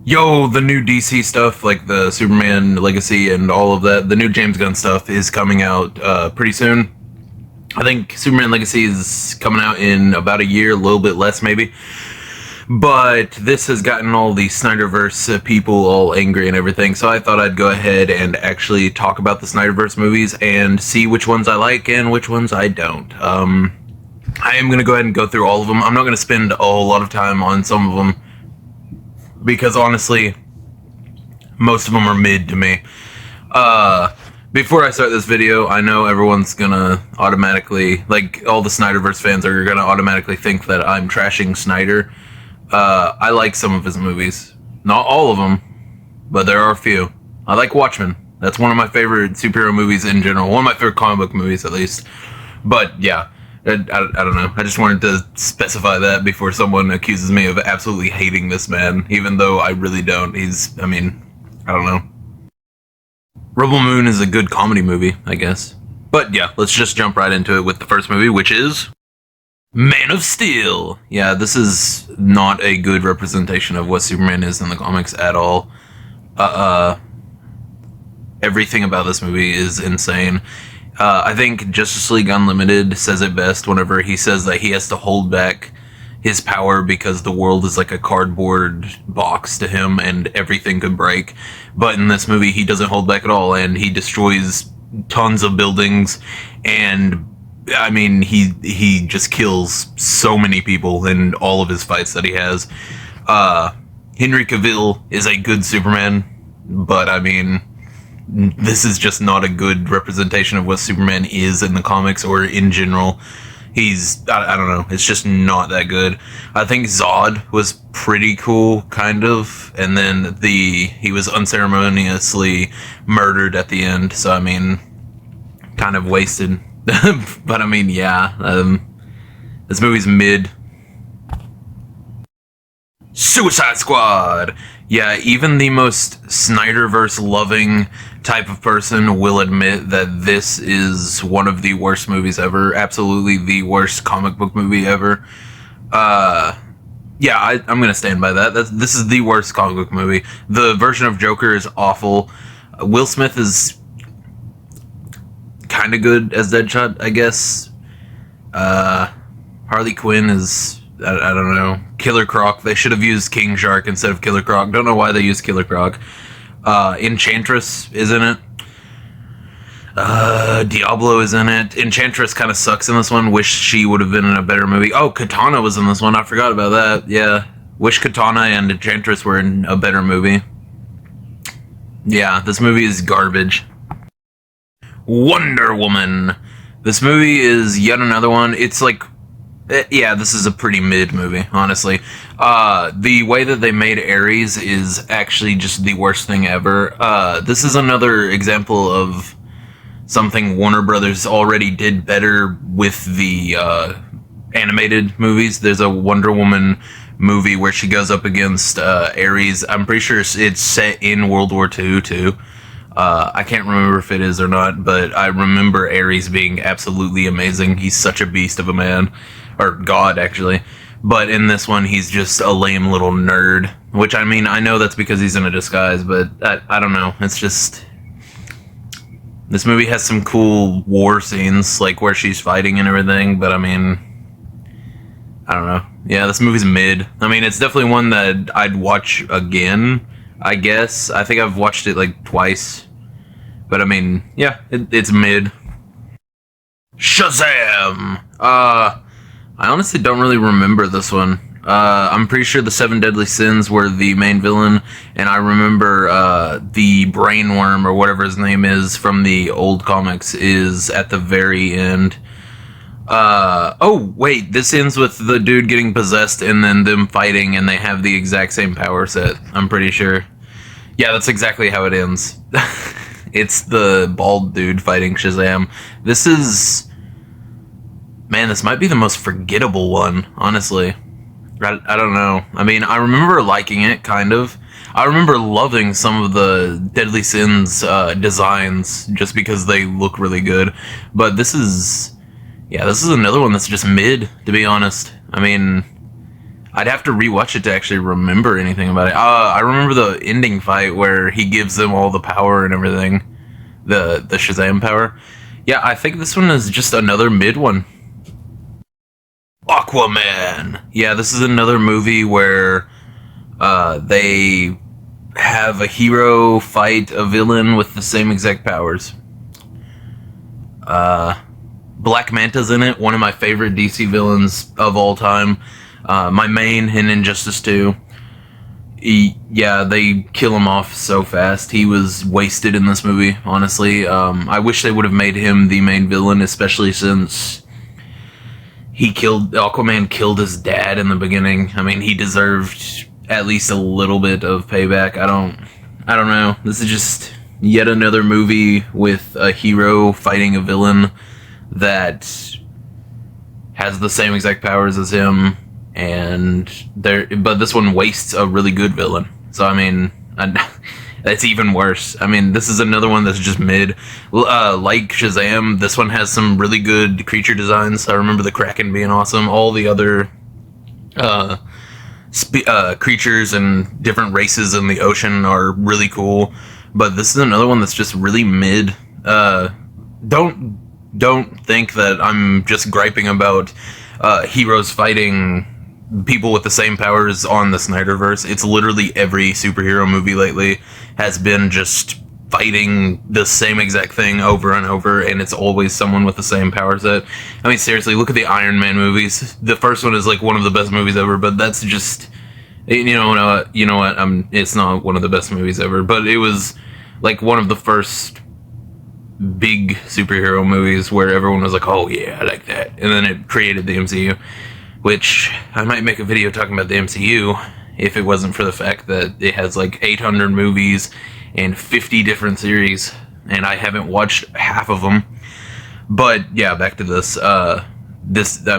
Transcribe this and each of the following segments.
Yo, the new DC stuff, like the Superman Legacy and all of that, the new James Gunn stuff is coming out pretty soon. I think Superman Legacy is coming out in about a year, a little bit less maybe. But this has gotten all the Snyderverse people all angry and everything, so I thought I'd go ahead and actually talk about the Snyderverse movies and see which ones I like and which ones I don't. I am going to go ahead and go through all of them. I'm not going to spend a whole lot of time on some of them, because honestly, most of them are mid to me. Before I start this video, I know everyone's gonna automatically, like, all the Snyderverse fans are gonna automatically think that I'm trashing Snyder. I like some of his movies. Not all of them, but there are a few. I like Watchmen. That's one of my favorite superhero movies in general. One of my favorite comic book movies, at least. But, yeah. I don't know. I just wanted to specify that before someone accuses me of absolutely hating this man, even though I really don't. I don't know. Rebel Moon is a good comedy movie, I guess. But yeah, let's just jump right into it with the first movie, which is Man of Steel. Yeah, this is not a good representation of what Superman is in the comics at all. Everything about this movie is insane. I think Justice League Unlimited says it best whenever he says that he has to hold back his power because the world is like a cardboard box to him and everything could break. But in this movie, he doesn't hold back at all, and he destroys tons of buildings, and I mean, he just kills so many people in all of his fights that he has. Henry Cavill is a good Superman, but I mean, this is just not a good representation of what Superman is in the comics or in general. I don't know, it's just not that good. I think Zod was pretty cool, kind of, and then he was unceremoniously murdered at the end, so I mean, kind of wasted. But I mean, yeah, this movie's mid. Suicide Squad! Yeah, even the most Snyderverse-loving type of person will admit that this is one of the worst movies ever. Absolutely the worst comic book movie ever. Yeah, I'm gonna stand by that. This is the worst comic book movie. The version of Joker is awful. Will Smith is kind of good as Deadshot, I guess. Harley Quinn is... I don't know. Killer Croc. They should have used King Shark instead of Killer Croc. Don't know why they used Killer Croc. Enchantress is in it. Diablo is in it. Enchantress kind of sucks in this one. Wish she would have been in a better movie. Oh, Katana was in this one. I forgot about that. Yeah. Wish Katana and Enchantress were in a better movie. Yeah, this movie is garbage. Wonder Woman. This movie is yet another one. It's like... yeah, this is a pretty mid movie, honestly. The way that they made Ares is actually just the worst thing ever. This is another example of something Warner Brothers already did better with the animated movies. There's a Wonder Woman movie where she goes up against Ares. I'm pretty sure it's set in World War II, too. I can't remember if it is or not, but I remember Ares being absolutely amazing. He's such a beast of a man. Or God, actually. But in this one, he's just a lame little nerd. Which, I mean, I know that's because he's in a disguise, but I don't know. It's just... This movie has some cool war scenes, like where she's fighting and everything, but I mean... I don't know. Yeah, this movie's mid. I mean, it's definitely one that I'd watch again, I guess. I think I've watched it, like, twice. But I mean, yeah, it's mid. Shazam! I honestly don't really remember this one. I'm pretty sure the Seven Deadly Sins were the main villain, and I remember the Brainworm, or whatever his name is, from the old comics, is at the very end. Oh, wait, this ends with the dude getting possessed and then them fighting, and they have the exact same power set, I'm pretty sure. Yeah, that's exactly how it ends. It's the bald dude fighting Shazam. This is... Man, this might be the most forgettable one, honestly. I don't know. I mean, I remember liking it, kind of. I remember loving some of the Deadly Sins designs, just because they look really good. But this is... Yeah, this is another one that's just mid, to be honest. I mean, I'd have to rewatch it to actually remember anything about it. I remember the ending fight where he gives them all the power and everything, the Shazam power. Yeah, I think this one is just another mid one. Aquaman. Yeah, this is another movie where they have a hero fight a villain with the same exact powers. Black Manta's in it, one of my favorite DC villains of all time. My main in Injustice 2. Yeah, they kill him off so fast. He was wasted in this movie, honestly. I wish they would have made him the main villain, especially since Aquaman killed his dad in the beginning. I mean, he deserved at least a little bit of payback. I don't know. This is just yet another movie with a hero fighting a villain that has the same exact powers as him, but this one wastes a really good villain. So I mean, that's even worse. I mean, this is another one that's just mid. Like Shazam, this one has some really good creature designs. I remember the Kraken being awesome. All the other creatures and different races in the ocean are really cool. But this is another one that's just really mid. Don't think that I'm just griping about heroes fighting people with the same powers on the Snyderverse. It's literally every superhero movie lately has been just fighting the same exact thing over and over, and it's always someone with the same power set. I mean, seriously, look at the Iron Man movies. The first one is like one of the best movies ever, but that's just, you know what? It's not one of the best movies ever, but it was like one of the first big superhero movies where everyone was like, oh yeah, I like that, and then it created the MCU, which I might make a video talking about the MCU if it wasn't for the fact that it has like 800 movies and 50 different series, and I haven't watched half of them. But yeah, back to this. I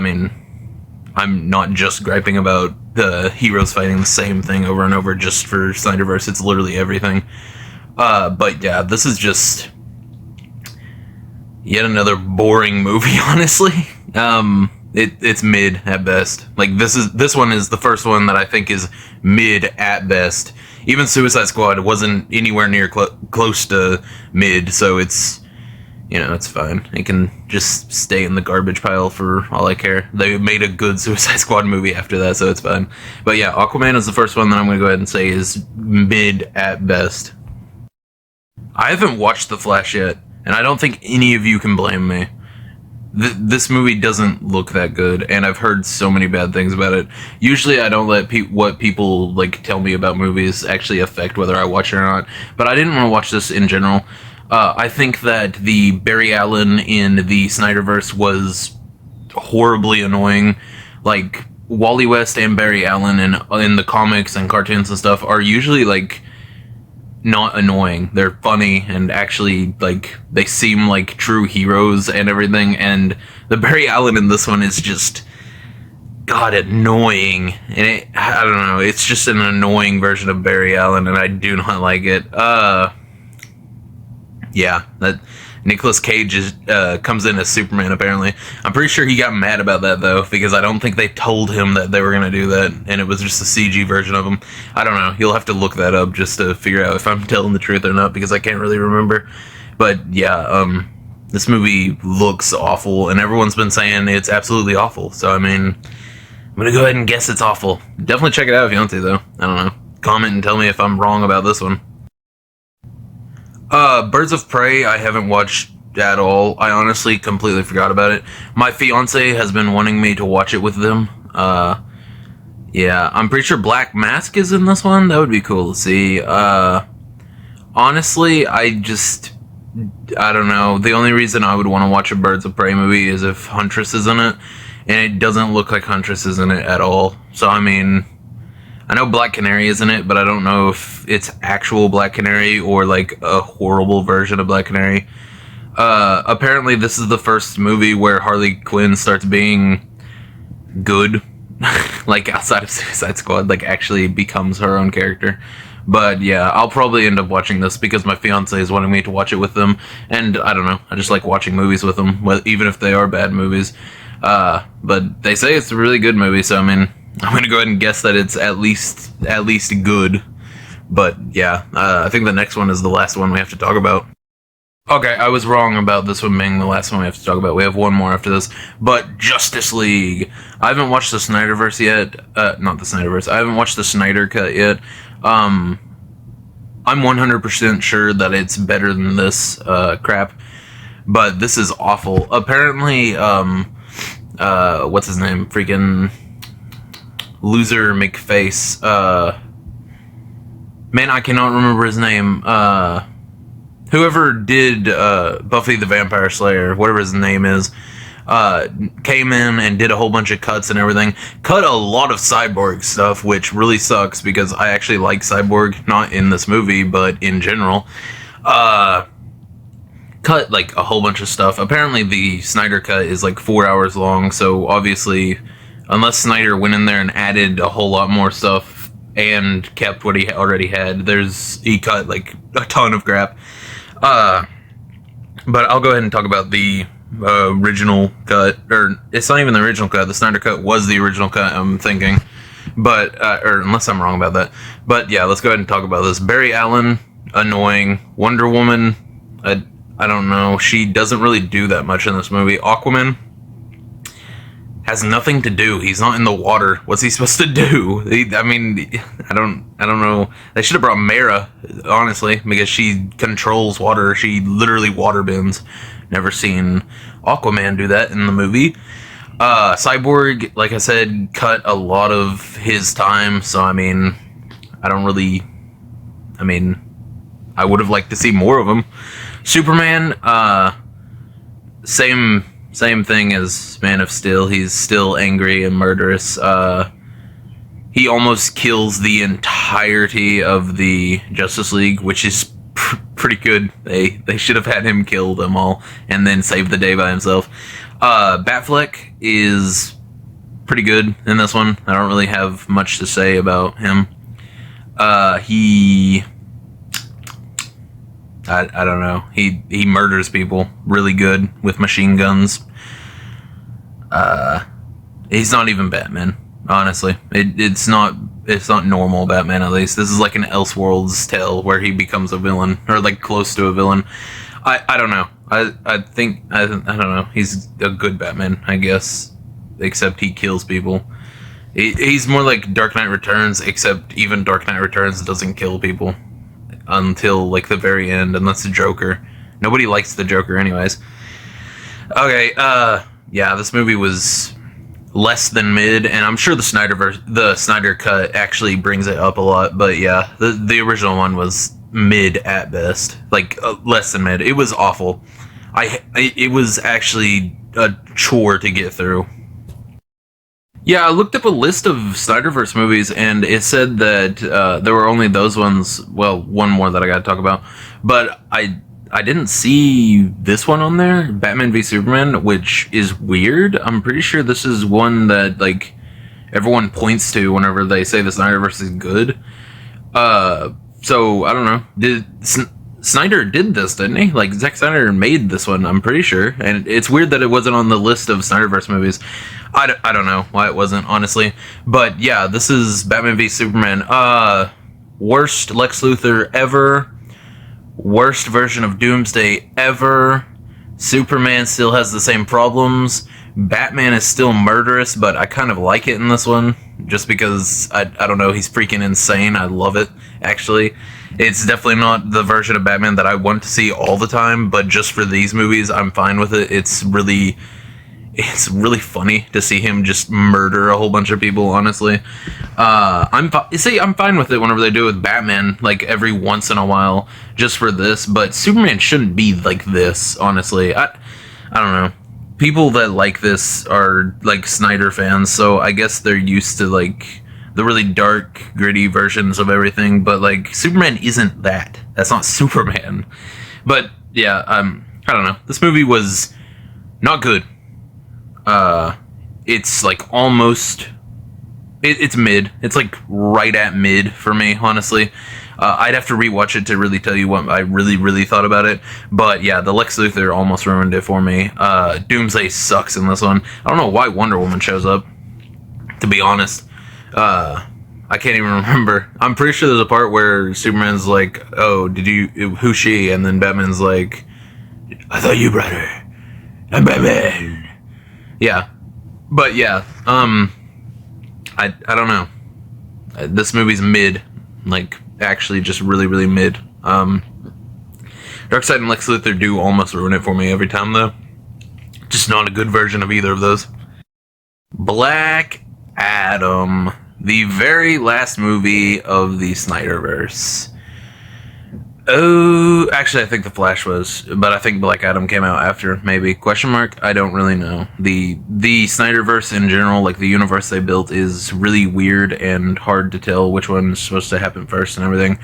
mean, I'm not just griping about the heroes fighting the same thing over and over just for Snyderverse. It's literally everything. But yeah, this is just yet another boring movie, honestly. It's mid at best. Like, this one is the first one that I think is mid at best. Even Suicide Squad wasn't anywhere near close to mid, so it's, it's fine. It can just stay in the garbage pile for all I care. They made a good Suicide Squad movie after that, so it's fine. But yeah, Aquaman is the first one that I'm going to go ahead and say is mid at best. I haven't watched The Flash yet, and I don't think any of you can blame me. This movie doesn't look that good, and I've heard so many bad things about it. Usually I don't let what people tell me about movies actually affect whether I watch it or not, but I didn't want to watch this in general. I think that the Barry Allen in the Snyderverse was horribly annoying. Like, Wally West and Barry Allen in the comics and cartoons and stuff are usually not annoying. They're funny and actually they seem like true heroes and everything, and the Barry Allen in this one is just annoying, and I don't know, it's just an annoying version of Barry Allen, and I do not like it. Yeah, that Nicolas Cage comes in as Superman, apparently. I'm pretty sure he got mad about that, though, because I don't think they told him that they were going to do that, and it was just a CG version of him. I don't know. You'll have to look that up just to figure out if I'm telling the truth or not, because I can't really remember. But, yeah, this movie looks awful, and everyone's been saying it's absolutely awful. So, I mean, I'm going to go ahead and guess it's awful. Definitely check it out if you want to, though. I don't know. Comment and tell me if I'm wrong about this one. Birds of Prey, I haven't watched at all. I honestly completely forgot about it. My fiance has been wanting me to watch it with them. Yeah, I'm pretty sure Black Mask is in this one. That would be cool to see. Honestly, I don't know. The only reason I would want to watch a Birds of Prey movie is if Huntress is in it, and it doesn't look like Huntress is in it at all. So, I mean, I know Black Canary is in it, but I don't know if it's actual Black Canary or a horrible version of Black Canary. Apparently this is the first movie where Harley Quinn starts being good, outside of Suicide Squad, actually becomes her own character. But yeah, I'll probably end up watching this because my fiance is wanting me to watch it with them, and I don't know, I just like watching movies with them, even if they are bad movies. But they say it's a really good movie, so I mean, I'm gonna go ahead and guess that it's at least good. But yeah, I think the next one is the last one we have to talk about. Okay, I was wrong about this one being the last one we have to talk about. We have one more after this. But Justice League. I haven't watched the Snyderverse yet. Not the Snyderverse. I haven't watched the Snyder Cut yet. I'm 100% sure that it's better than this crap. But this is awful. Apparently, what's his name? Freaking Loser McFace. Man, I cannot remember his name. Whoever did Buffy the Vampire Slayer, whatever his name is, came in and did a whole bunch of cuts and everything. Cut a lot of Cyborg stuff, which really sucks because I actually like Cyborg, not in this movie, but in general. Cut like a whole bunch of stuff. Apparently the Snyder Cut is like 4 hours long, so obviously, unless Snyder went in there and added a whole lot more stuff and kept what he already had, he cut like a ton of crap. But I'll go ahead and talk about the original cut, or it's not even the original cut. The Snyder Cut was the original cut, I'm thinking, but or unless I'm wrong about that. But yeah, let's go ahead and talk about this. Barry Allen, annoying. Wonder Woman, I don't know. She doesn't really do that much in this movie. Aquaman has nothing to do. He's not in the water. What's he supposed to do? I don't know. They should have brought Mara, honestly, because she controls water. She literally water bends. Never seen Aquaman do that in the movie. Cyborg, like I said, cut a lot of his time, so I would have liked to see more of him. Superman, same thing as Man of Steel. He's still angry and murderous. He almost kills the entirety of the Justice League, which is pretty good. They should have had him kill them all and then save the day by himself. Batfleck is pretty good in this one. I don't really have much to say about him. I don't know. He murders people really good with machine guns. He's not even Batman, honestly. It's not normal Batman, at least. This is like an Elseworlds tale where he becomes a villain, or like close to a villain. I don't know. I don't know. He's a good Batman, I guess, except he kills people. He's more like Dark Knight Returns, except even Dark Knight Returns doesn't kill people until like the very end, and that's the Joker. Nobody likes the Joker anyways. Okay, yeah, this movie was less than mid, and I'm sure the Snyder Cut actually brings it up a lot, but yeah, the original one was mid at best, like less than mid. It was awful. It was actually a chore to get through. Yeah, I looked up a list of Snyderverse movies, and it said that there were only those ones. Well, one more that I got to talk about, but I didn't see this one on there, Batman v Superman, which is weird. I'm pretty sure this is one that like everyone points to whenever they say the Snyderverse is good. So I don't know. Snyder did this, didn't he? Like, Zack Snyder made this one, I'm pretty sure. And it's weird that it wasn't on the list of Snyderverse movies. I don't know why it wasn't, honestly. But yeah, this is Batman v Superman. Worst Lex Luthor ever. Worst version of Doomsday ever. Superman still has the same problems. Batman is still murderous, but I kind of like it in this one. Just because, I don't know, he's freaking insane. I love it, actually. It's definitely not the version of Batman that I want to see all the time, but just for these movies, I'm fine with it. It's really funny to see him just murder a whole bunch of people, honestly. I'm fine with it whenever they do it with Batman, like every once in a while, just for this, but Superman shouldn't be like this, honestly. I don't know. People that like this are like Snyder fans, so I guess they're used to like the really dark, gritty versions of everything, but like Superman isn't that. That's not Superman. But yeah, I don't know. This movie was not good. It's like almost it's mid. It's like right at mid for me, honestly. I'd have to rewatch it to really tell you what I really thought about it. But yeah, the Lex Luthor almost ruined it for me. Doomsday sucks in this one. I don't know why Wonder Woman shows up, to be honest. I can't even remember. I'm pretty sure there's a part where Superman's like, "Oh, who's she?" And then Batman's like, "I thought you brought her. I'm Batman." Yeah, but yeah, I don't know. This movie's mid, like actually just really really mid. Darkseid and Lex Luthor do almost ruin it for me every time though. Just not a good version of either of those. Black Adam, the very last movie of the Snyderverse. Oh, actually, I think The Flash was, but I think Black Adam came out after, maybe. Question mark? I don't really know. The Snyderverse in general, like the universe they built, is really weird and hard to tell which one's supposed to happen first and everything.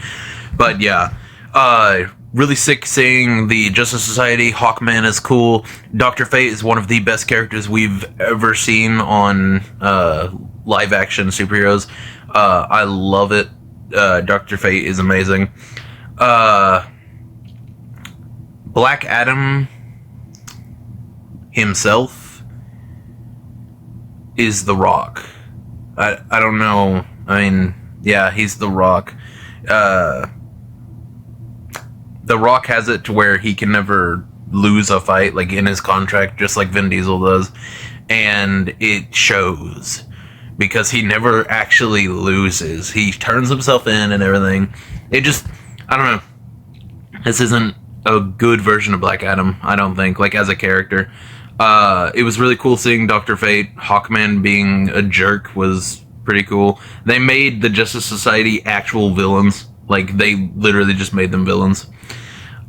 But yeah, really sick seeing the Justice Society. Hawkman is cool. Dr. Fate is one of the best characters we've ever seen on live action superheroes. I love it. Dr. Fate is amazing. Black Adam himself is The Rock. I don't know. I mean, yeah, he's The Rock. The Rock has it to where he can never lose a fight, like in his contract, just like Vin Diesel does. And it shows. Because he never actually loses. He turns himself in and everything. It just... I don't know. This isn't a good version of Black Adam, I don't think, like as a character. It was really cool seeing Dr. Fate. Hawkman being a jerk was pretty cool. They made the Justice Society actual villains. Like, they literally just made them villains.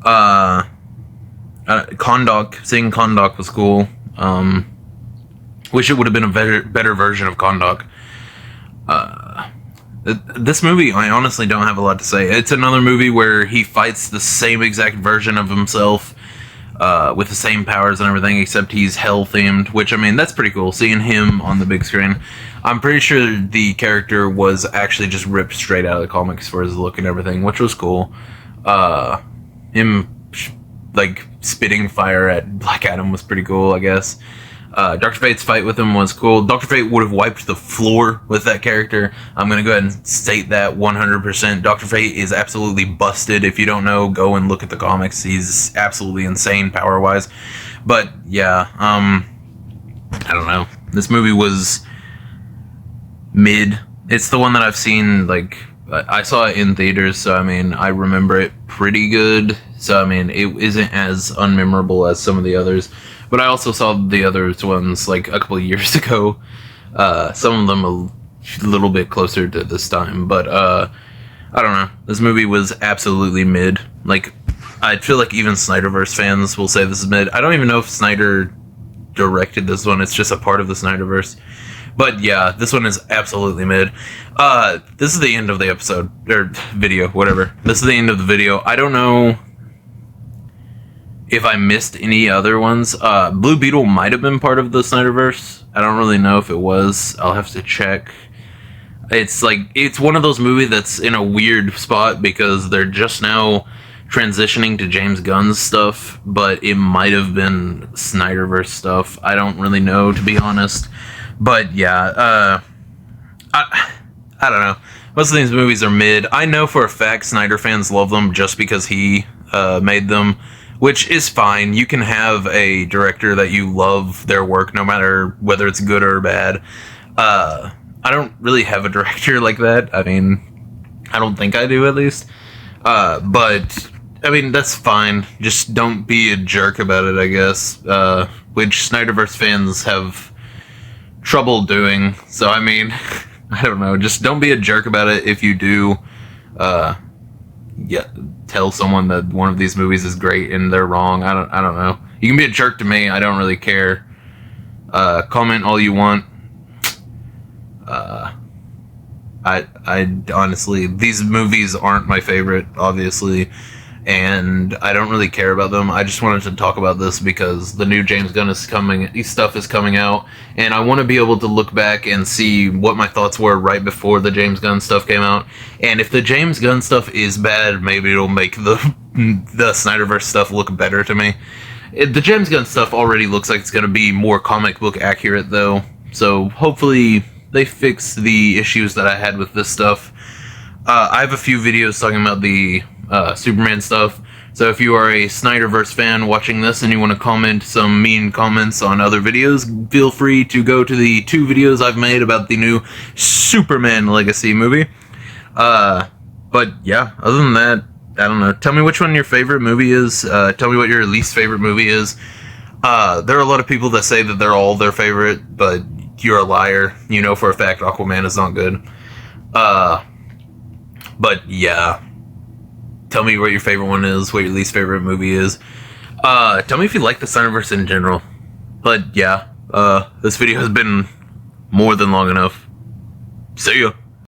Kahndaq, seeing Kahndaq was cool. Wish it would have been a better version of Kahndaq. This movie, I honestly don't have a lot to say. It's another movie where he fights the same exact version of himself, with the same powers and everything, except he's hell-themed, which, I mean, that's pretty cool, seeing him on the big screen. I'm pretty sure the character was actually just ripped straight out of the comics for his look and everything, which was cool. Him, like, spitting fire at Black Adam was pretty cool, I guess. Dr. Fate's fight with him was cool. Dr. Fate would have wiped the floor with that character. I'm going to go ahead and state that 100%. Dr. Fate is absolutely busted. If you don't know, go and look at the comics. He's absolutely insane power-wise. But, yeah, I don't know. This movie was mid. It's the one that I've seen, like, I saw it in theaters, so, I mean, I remember it pretty good. So, I mean, it isn't as unmemorable as some of the others. But I also saw the other ones like a couple of years ago. Some of them a little bit closer to this time. But I don't know. This movie was absolutely mid. Like, I feel like even Snyderverse fans will say this is mid. I don't even know if Snyder directed this one. It's just a part of the Snyderverse. But yeah, this one is absolutely mid. This is the end of the episode. Or video, whatever. This is the end of the video. I don't know if I missed any other ones. Blue Beetle might have been part of the Snyderverse. I don't really know if it was. I'll have to check. It's like, it's one of those movies that's in a weird spot because they're just now transitioning to James Gunn's stuff, but it might have been Snyderverse stuff. I don't really know, to be honest. But yeah, I don't know. Most of these movies are mid. I know for a fact Snyder fans love them just because he made them. Which is fine. You can have a director that you love their work no matter whether it's good or bad. I don't really have a director like that. I mean, I don't think I do, at least. But, I mean, that's fine. Just don't be a jerk about it, I guess. Which Snyderverse fans have trouble doing. So, I mean, I don't know. Just don't be a jerk about it if you do. Yeah, tell someone that one of these movies is great and they're wrong. I don't know. You can be a jerk to me. I don't really care. Comment all you want. I honestly, these movies aren't my favorite, obviously, and I don't really care about them. I just wanted to talk about this because the new James Gunn stuff is coming out, and I want to be able to look back and see what my thoughts were right before the James Gunn stuff came out. And if the James Gunn stuff is bad, maybe it'll make the Snyderverse stuff look better to me. The James Gunn stuff already looks like it's going to be more comic book accurate, though, so hopefully they fixed the issues that I had with this stuff. I have a few videos talking about the Superman stuff. So if you are a Snyderverse fan watching this and you want to comment some mean comments on other videos, feel free to go to the 2 videos I've made about the new Superman Legacy movie. But yeah, other than that, I don't know. Tell me which one your favorite movie is. Tell me what your least favorite movie is. There are a lot of people that say that they're all their favorite, but you're a liar. You know for a fact Aquaman is not good. But yeah. Tell me what your favorite one is, what your least favorite movie is. Tell me if you like the Snyderverse in general. But yeah, this video has been more than long enough. See ya.